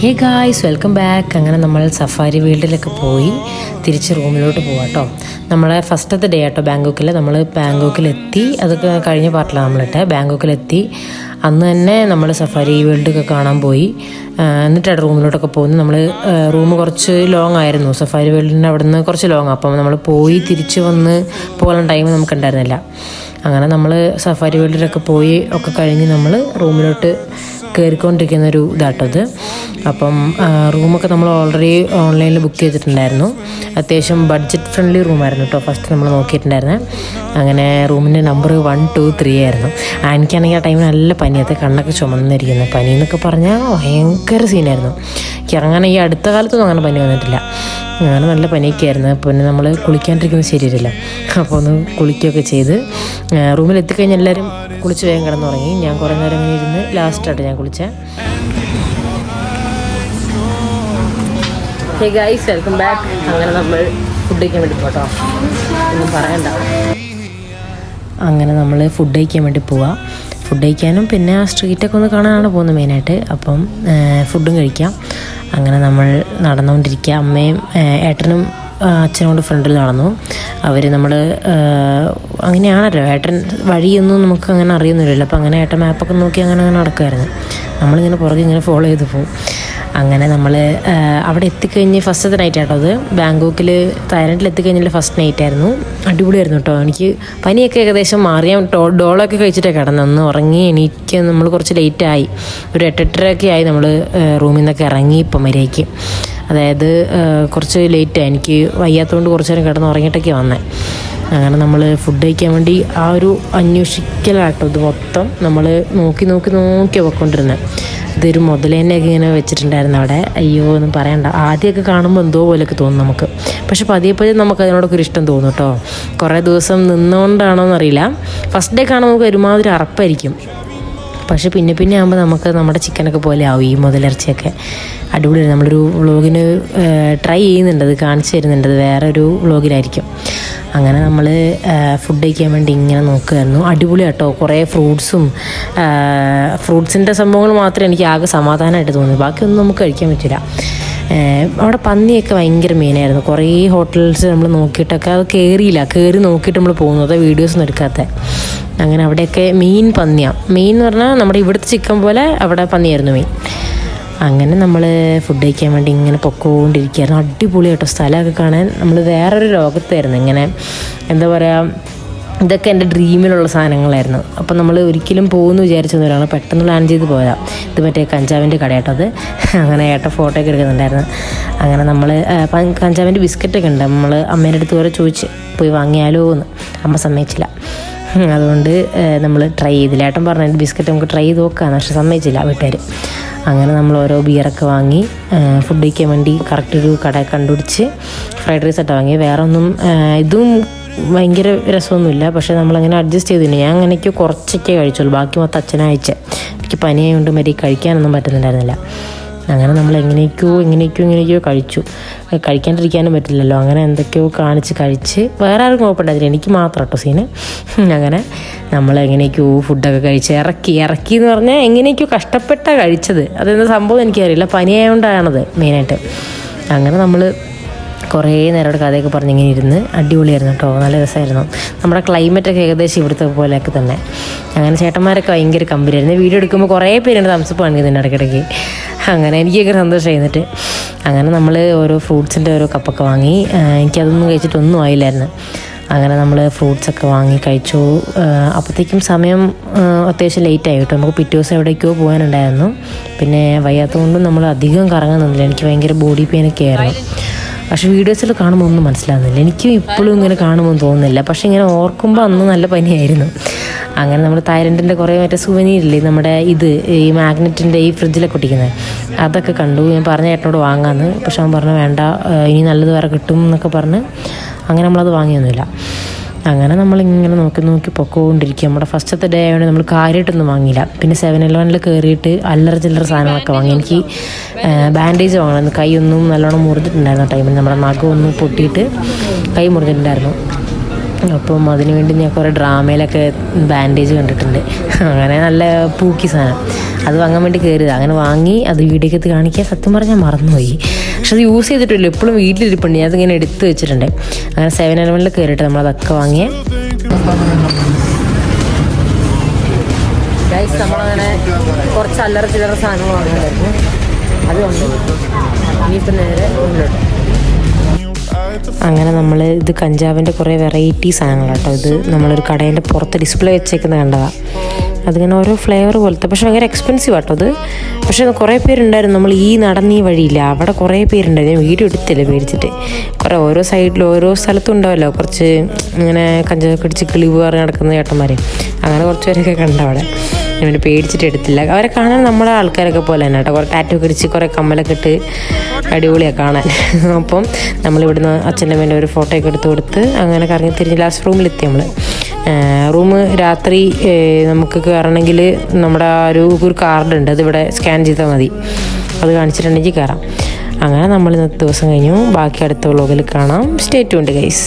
Hey guys, welcome back. അങ്ങനെ നമ്മൾ safari വേൾഡിലൊക്കെ പോയി തിരിച്ച് റൂമിലോട്ട് പോവാം കേട്ടോ. നമ്മളെ ഫസ്റ്റത്തെ ഡേ ആട്ടോ ബാങ്കോക്കിൽ. നമ്മൾ ബാങ്കോക്കിലെത്തി, അതൊക്കെ കഴിഞ്ഞ പാർട്ടിലാണ് നമ്മളിട്ട്. ബാങ്കോക്കിലെത്തി അന്ന് തന്നെ നമ്മൾ സഫാരി വേൾഡൊക്കെ കാണാൻ പോയി. എന്നിട്ടാണ് റൂമിലോട്ടൊക്കെ പോകുന്നത്. നമ്മൾ റൂം കുറച്ച് ലോങ് ആയിരുന്നു, സഫാരി വേൾഡിൻ്റെ അവിടെ നിന്ന് കുറച്ച് ലോങ്. അപ്പം നമ്മൾ പോയി തിരിച്ച് വന്ന് പോകാൻ ടൈം നമുക്കുണ്ടായിരുന്നില്ല. അങ്ങനെ നമ്മൾ സഫാരി വേൾഡിലൊക്കെ പോയി ഒക്കെ കഴിഞ്ഞ് നമ്മൾ റൂമിലോട്ട് കയറിക്കൊണ്ടിരിക്കുന്ന ഒരു ഇതാട്ടത്. അപ്പം റൂമൊക്കെ നമ്മൾ ഓൾറെഡി ഓൺലൈനിൽ ബുക്ക് ചെയ്തിട്ടുണ്ടായിരുന്നു. അത്യാവശ്യം ബഡ്ജറ്റ് ഫ്രണ്ട്ലി റൂമായിരുന്നു കേട്ടോ ഫസ്റ്റ് നമ്മൾ നോക്കിയിട്ടുണ്ടായിരുന്നത്. അങ്ങനെ റൂമിൻ്റെ നമ്പർ 1, 2, 3 ആയിരുന്നു. എനിക്കാണെങ്കിൽ ആ ടൈമിൽ നല്ല പനിയത്തെ, കണ്ണൊക്കെ ചുമന്നിരിക്കുന്നത്. പനി എന്നൊക്കെ പറഞ്ഞാൽ ഭയങ്കര സീനായിരുന്നു. എനിക്ക് അങ്ങനെ ഈ അടുത്ത കാലത്തൊന്നും അങ്ങനെ പനി വന്നിട്ടില്ല. അങ്ങനെ നല്ല പനിയൊക്കെ ആയിരുന്നു. പിന്നെ നമ്മൾ കുളിക്കാണ്ടിരിക്കുന്നത് ശരിയല്ല. അപ്പോൾ ഒന്ന് കുളിക്കുകയൊക്കെ ചെയ്ത് റൂമിൽ എത്തിക്കഴിഞ്ഞാൽ എല്ലാവരും കുളിച്ച് വേഗം കിടന്നുറങ്ങി. ഞാൻ കുറേ നേരം അങ്ങനെ ഇരുന്ന് ലാസ്റ്റായിട്ട് ഞാൻ കുളിച്ചത്. Hey guys, welcome back. അങ്ങനെ നമ്മൾ ഫുഡ് കഴിക്കാൻ വേണ്ടി പോട്ടോ, ഒന്നും പറയണ്ട. അങ്ങനെ നമ്മൾ ഫുഡ് കഴിക്കാൻ വേണ്ടി പോവാം. ഫുഡ് കഴിക്കാനും പിന്നെ ആ സ്ട്രീറ്റൊക്കെ ഒന്ന് കാണാനാണ് പോകുന്നത് മെയിനായിട്ട്. അപ്പം ഫുഡും കഴിക്കാം. അങ്ങനെ നമ്മൾ നടന്നുകൊണ്ടിരിക്കുക. അമ്മയും ഏട്ടനും അച്ഛനോട് ഫ്രണ്ടിൽ നടന്നു. അവർ നമ്മൾ അങ്ങനെയാണല്ലോ, ഏട്ടൻ വഴിയൊന്നും നമുക്ക് അങ്ങനെ അറിയുന്നില്ലല്ലോ. അപ്പോൾ അങ്ങനെ ഏട്ടൻ മാപ്പൊക്കെ നോക്കി അങ്ങനെ നടക്കുമായിരുന്നു. നമ്മളിങ്ങനെ പുറകെ ഇങ്ങനെ ഫോളോ ചെയ്ത് പോകും. അങ്ങനെ നമ്മൾ അവിടെ എത്തിക്കഴിഞ്ഞ് ഫസ്റ്റത്തെ നൈറ്റ് ആട്ടോ അത്. ബാങ്കോക്കിൽ തായ്ലൻഡിൽ എത്തിക്കഴിഞ്ഞാൽ ഫസ്റ്റ് നൈറ്റ് ആയിരുന്നു. അടിപൊളിയായിരുന്നു കേട്ടോ. എനിക്ക് പനിയൊക്കെ ഏകദേശം മാറിയാൽ ഡോളൊക്കെ കഴിച്ചിട്ടേ കിടന്നു. അന്ന് ഉറങ്ങി എണീക്ക് നമ്മൾ കുറച്ച് ലേറ്റായി, ഒരു 8-8:30 ആയി നമ്മൾ റൂമിൽ നിന്നൊക്കെ ഇറങ്ങി. ഇപ്പം വരേക്ക് അതായത് കുറച്ച് ലേറ്റായി. എനിക്ക് വയ്യാത്തതുകൊണ്ട് കുറച്ച് നേരം കിടന്ന് ഉറങ്ങിയിട്ടൊക്കെ വന്നേ. അങ്ങനെ നമ്മൾ ഫുഡ് കഴിക്കാൻ വേണ്ടി ആ ഒരു അന്വേഷിക്കലാട്ടോ ഇത് മൊത്തം. നമ്മൾ നോക്കി പോയിക്കൊണ്ടിരുന്നത്. ഇതൊരു മുതലേനെയൊക്കെ ഇങ്ങനെ വെച്ചിട്ടുണ്ടായിരുന്നു അവിടെ. അയ്യോ ഒന്നും പറയണ്ട. ആദ്യമൊക്കെ കാണുമ്പോൾ എന്തോ പോലെയൊക്കെ തോന്നും നമുക്ക്. പക്ഷെ പതിയെ നമുക്ക് അതിനോടൊക്കെ ഒരു ഇഷ്ടം തോന്നും കേട്ടോ. കുറേ ദിവസം നിന്നുകൊണ്ടാണോ എന്നറിയില്ല. ഫസ്റ്റ് ഡേ കാണുമ്പോൾ നമുക്ക് ഒരുമാതിരി അറപ്പായിരിക്കും. പക്ഷെ പിന്നെ ആകുമ്പോൾ നമുക്ക് നമ്മുടെ ചിക്കനൊക്കെ പോലെ ആവും ഈ മുതലിറച്ചിയൊക്കെ. അടിപൊളിയാണ്. നമ്മളൊരു വ്ളോഗിന് ട്രൈ ചെയ്യുന്നുണ്ട്, അത് കാണിച്ചു തരുന്നുണ്ട്. അത് വേറെ ഒരു വ്ളോഗിലായിരിക്കും. അങ്ങനെ നമ്മൾ ഫുഡ് കഴിക്കാൻ വേണ്ടി ഇങ്ങനെ നോക്കുമായിരുന്നു. അടിപൊളി കേട്ടോ. കുറേ ഫ്രൂട്ട്സിൻ്റെ സംഭവങ്ങൾ മാത്രമേ എനിക്ക് ആകെ സമാധാനമായിട്ട് തോന്നി. ബാക്കിയൊന്നും നമുക്ക് കഴിക്കാൻ പറ്റില്ല. അവിടെ പന്നിയൊക്കെ ഭയങ്കര മെയിനായിരുന്നു. കുറേ ഹോട്ടൽസ് നമ്മൾ നോക്കിയിട്ടൊക്കെ അത് കയറി നോക്കിയിട്ട് നമ്മൾ പോകുന്നു. അത് വീഡിയോസൊന്നും എടുക്കാത്ത. അങ്ങനെ അവിടെയൊക്കെ മെയിൻ പന്നിയാണ്. മെയിൻ എന്ന് പറഞ്ഞാൽ നമ്മുടെ ഇവിടുത്തെ ചിക്കൻ പോലെ അവിടെ പന്നിയായിരുന്നു മെയിൻ. അങ്ങനെ നമ്മൾ ഫുഡ് കഴിക്കാൻ വേണ്ടി ഇങ്ങനെ പൊക്കോണ്ടിരിക്കുകയായിരുന്നു. അടിപൊളിയായിട്ടോ സ്ഥലമൊക്കെ കാണാൻ. നമ്മൾ വേറൊരു ലോകത്തായിരുന്നു. ഇങ്ങനെ എന്താ പറയുക, ഇതൊക്കെ എൻ്റെ ഡ്രീമിലുള്ള സാധനങ്ങളായിരുന്നു. അപ്പം നമ്മൾ ഒരിക്കലും പോകുമെന്ന് വിചാരിച്ചൊന്നുമില്ലാണ്, പെട്ടെന്ന് പ്ലാൻ ചെയ്ത് പോയതാണ്. ഇത് മറ്റേ കഞ്ചാവിൻ്റെ കടയാട്ടത്. അങ്ങനെ ഏട്ടൻ ഫോട്ടോയൊക്കെ എടുക്കുന്നുണ്ടായിരുന്നു. അങ്ങനെ നമ്മൾ കഞ്ചാവിൻ്റെ ബിസ്ക്കറ്റൊക്കെ ഉണ്ട്. നമ്മൾ അമ്മേൻ്റെ അടുത്ത് വരെ ചോദിച്ച് പോയി വാങ്ങിയാലോ എന്ന്. അമ്മ സമ്മതിച്ചില്ല. അതുകൊണ്ട് നമ്മൾ ട്രൈ ചെയ്തില്ല. ഏട്ടൻ പറഞ്ഞു ബിസ്ക്കറ്റ് നമുക്ക് ട്രൈ ചെയ്ത് നോക്കാമെന്ന്. പക്ഷെ സമ്മതിച്ചില്ല വീട്ടുകാർ. അങ്ങനെ നമ്മൾ ഓരോ ബിയറൊക്കെ വാങ്ങി ഫുഡ് കഴിക്കാൻ വേണ്ടി കറക്റ്റ് ഒരു കട കണ്ടുപിടിച്ച് ഫ്രൈഡ് റൈസായിട്ട് വാങ്ങി. വേറെ ഒന്നും ഇതും ഭയങ്കര രസമൊന്നുമില്ല. പക്ഷേ നമ്മളങ്ങനെ അഡ്ജസ്റ്റ് ചെയ്തില്ല. ഞാൻ അങ്ങനെയൊക്കെ കുറച്ചൊക്കെ കഴിച്ചുള്ളൂ. ബാക്കി മൊത്തം അച്ഛനയച്ച്. എനിക്ക് പനിയായതുകൊണ്ട് മതി കഴിക്കാനൊന്നും പറ്റുന്നുണ്ടായിരുന്നില്ല. അങ്ങനെ നമ്മൾ എങ്ങനെയൊക്കെയോ കഴിച്ചു. കഴിക്കാണ്ടിരിക്കാനും പറ്റില്ലല്ലോ. അങ്ങനെ എന്തൊക്കെയോ കഴിച്ച് വേറെ ആരും കുഴപ്പമുണ്ടായിരുന്നില്ല, എനിക്ക് മാത്രം കേട്ടോ സീന്. അങ്ങനെ നമ്മൾ എങ്ങനെയൊക്കെയോ ഫുഡൊക്കെ കഴിച്ച് ഇറക്കി എന്ന് പറഞ്ഞാൽ എങ്ങനെയൊക്കെയോ കഷ്ടപ്പെട്ടാണ് കഴിച്ചത്. അതെന്താ സംഭവം എനിക്കറിയില്ല. പനിയായതുകൊണ്ടാണത് മെയിനായിട്ട്. അങ്ങനെ നമ്മൾ കുറേ നേരം അവിടെ കഥയൊക്കെ പറഞ്ഞിങ്ങനെ ഇരുന്ന് അടിപൊളിയായിരുന്നു കേട്ടോ. നല്ല രസമായിരുന്നു. നമ്മുടെ ക്ലൈമറ്റൊക്കെ ഏകദേശം ഇവിടുത്തെ പോലെയൊക്കെ തന്നെ. അങ്ങനെ ചേട്ടന്മാരൊക്കെ ഭയങ്കര കമ്പനിയായിരുന്നു. വീഡിയോ എടുക്കുമ്പോൾ കുറേ പേരുണ്ട് തംസപ്പ് കാണിക്കുന്നുണ്ട് ഇടയ്ക്കിടയ്ക്ക്. അങ്ങനെ എനിക്കൊക്കെ സന്തോഷം കഴിഞ്ഞിട്ട്. അങ്ങനെ നമ്മൾ ഓരോ ഫ്രൂട്ട്സിൻ്റെ ഓരോ കപ്പൊക്കെ വാങ്ങി. എനിക്കതൊന്നും കഴിച്ചിട്ടൊന്നും ആയില്ലായിരുന്നു. അങ്ങനെ നമ്മൾ ഫ്രൂട്ട്സൊക്കെ വാങ്ങി കഴിച്ചു. അപ്പോഴത്തേക്കും സമയം അത്യാവശ്യം ലേറ്റായി കേട്ടോ. നമുക്ക് പിറ്റേ ദിവസം എവിടേക്കോ പോകാനുണ്ടായിരുന്നു. പിന്നെ വയ്യാത്തതുകൊണ്ടും നമ്മൾ അധികം കറങ്ങാൻ നിന്നില്ല. എനിക്ക് ഭയങ്കര ബോഡി പെയിനൊക്കെ ആയിരുന്നു. പക്ഷേ വീഡിയോസിൽ കാണുമ്പോൾ ഒന്നും മനസ്സിലാകുന്നില്ല. എനിക്കും ഇപ്പോഴും ഇങ്ങനെ കാണുമ്പോൾ തോന്നുന്നില്ല. പക്ഷേ ഇങ്ങനെ ഓർക്കുമ്പോൾ അന്ന് നല്ല പനിയായിരുന്നു. അങ്ങനെ നമ്മൾ തായ്ലൻഡിൻ്റെ കുറേ മറ്റേ സുവനീരില്ലേ, നമ്മുടെ ഈ മാഗ്നറ്റിൻ്റെ ഈ ഫ്രിഡ്ജിലൊക്കെ ഒട്ടിക്കുന്നത്, അതൊക്കെ കണ്ടു. ഞാൻ പറഞ്ഞ ഏട്ടനോട് വാങ്ങാമെന്ന്. പക്ഷെ അവൻ പറഞ്ഞു വേണ്ട, ഇനി നല്ലത് വേറെ കിട്ടും എന്നൊക്കെ പറഞ്ഞ് അങ്ങനെ നമ്മളത് വാങ്ങിയൊന്നുമില്ല. അങ്ങനെ നമ്മളിങ്ങനെ നോക്കി പൊക്കോണ്ടിരിക്കുക. നമ്മുടെ ഫസ്റ്റത്തെ ഡേ ആയതുകൊണ്ട് നമ്മൾ കാര്യമായിട്ടൊന്നും വാങ്ങിയില്ല. പിന്നെ 7-11 കയറിയിട്ട് ചില്ലറ സാധനങ്ങളൊക്കെ വാങ്ങി. എനിക്ക് ബാൻഡേജ് വാങ്ങണം. കൈയൊന്നും നല്ലോണം മുറിഞ്ഞിട്ടുണ്ടായിരുന്നു ആ ടൈമിൽ. നമ്മുടെ നഖമൊന്നും പൊട്ടിയിട്ട് കൈ മുറിഞ്ഞിട്ടുണ്ടായിരുന്നു. അപ്പം അതിനുവേണ്ടി ഞാൻ കുറേ ഡ്രാമയിലൊക്കെ ബാൻഡേജ് കണ്ടിട്ടുണ്ട്. അങ്ങനെ നല്ല പൂക്കി സാധനം അത് വാങ്ങാൻ വേണ്ടി കയറിയത്. അങ്ങനെ വാങ്ങി അത് വീഡിയോക്കകത്ത് കാണിക്കാൻ സത്യം പറഞ്ഞാൽ മറന്നുപോയി. പക്ഷെ അത് യൂസ് ചെയ്തിട്ടില്ല, എപ്പോഴും വീട്ടിലിരിപ്പുണ്ട്. ഞാൻ അതിങ്ങനെ എടുത്ത് വെച്ചിട്ടുണ്ട്. അങ്ങനെ 7-11 കയറിയിട്ട് നമ്മളതൊക്കെ വാങ്ങിയ ഗൈസ്. നമ്മളങ്ങനെ കുറച്ച് അല്ലറ ചില്ലറ സാധനങ്ങൾ വാങ്ങാനായിരുന്നു. അതുകൊണ്ട് ഇനിയിപ്പോൾ നേരെ മുന്നിലോട്ട്. അങ്ങനെ നമ്മൾ ഇത് കഞ്ചാവിൻ്റെ കുറേ വെറൈറ്റി സാധനങ്ങളാട്ടോ. ഇത് നമ്മളൊരു കടേൻ്റെ പുറത്ത് ഡിസ്പ്ലേ വെച്ചേക്കുന്നത് കണ്ടതാണ്. അതിങ്ങനെ ഓരോ ഫ്ലേവർ പോലത്തെ, പക്ഷെ ഭയങ്കര എക്സ്പെൻസീവ് ആട്ടോ അത്. പക്ഷെ കുറേ പേരുണ്ടായിരുന്നു. നമ്മൾ ഈ നടന്നീ വഴിയില്ല, അവിടെ കുറേ പേരുണ്ടായിരുന്നു. ഞാൻ വീഡിയോ എടുത്തില്ല പേടിച്ചിട്ട്. കുറേ ഓരോ സൈഡിലും ഓരോ സ്ഥലത്തും ഉണ്ടാവല്ലോ കുറച്ച് ഇങ്ങനെ കഞ്ചാവ് കടിച്ച് കിളിവ് പറഞ്ഞ് നടക്കുന്ന ചേട്ടന്മാർ. അങ്ങനെ കുറച്ച് പേരൊക്കെ കണ്ട അവിടെ. ഞാൻ പേടിച്ചിട്ട് എടുത്തില്ല. അവരെ കാണാൻ നമ്മളെ ആൾക്കാരൊക്കെ പോലെ തന്നെ കേട്ടോ. കുറേ ടാറ്റോ കടിച്ച് കുറേ കമ്മലൊക്കെ ഇട്ട് അടിപൊളിയാണ് കാണാൻ. അപ്പം നമ്മളിവിടുന്ന് അച്ഛൻ്റെ അമ്മേൻ്റെ ഒരു ഫോട്ടോ ഒക്കെ എടുത്ത് കൊടുത്ത് അങ്ങനെ കറങ്ങി തിരിഞ്ഞ് ലാസ്റ്റ് റൂമിലെത്തി. നമ്മൾ റൂം രാത്രി നമുക്ക് കയറണമെങ്കിൽ നമ്മുടെ ഒരു കാർഡുണ്ട്, അതിവിടെ സ്കാൻ ചെയ്താൽ മതി. അത് കാണിച്ചിട്ടുണ്ടെങ്കിൽ കയറാം. അങ്ങനെ നമ്മൾ ഇന്നത്തെ ദിവസം കഴിഞ്ഞു. ബാക്കി അടുത്ത വ്ളോഗിൽ കാണാം. Stay tuned guys.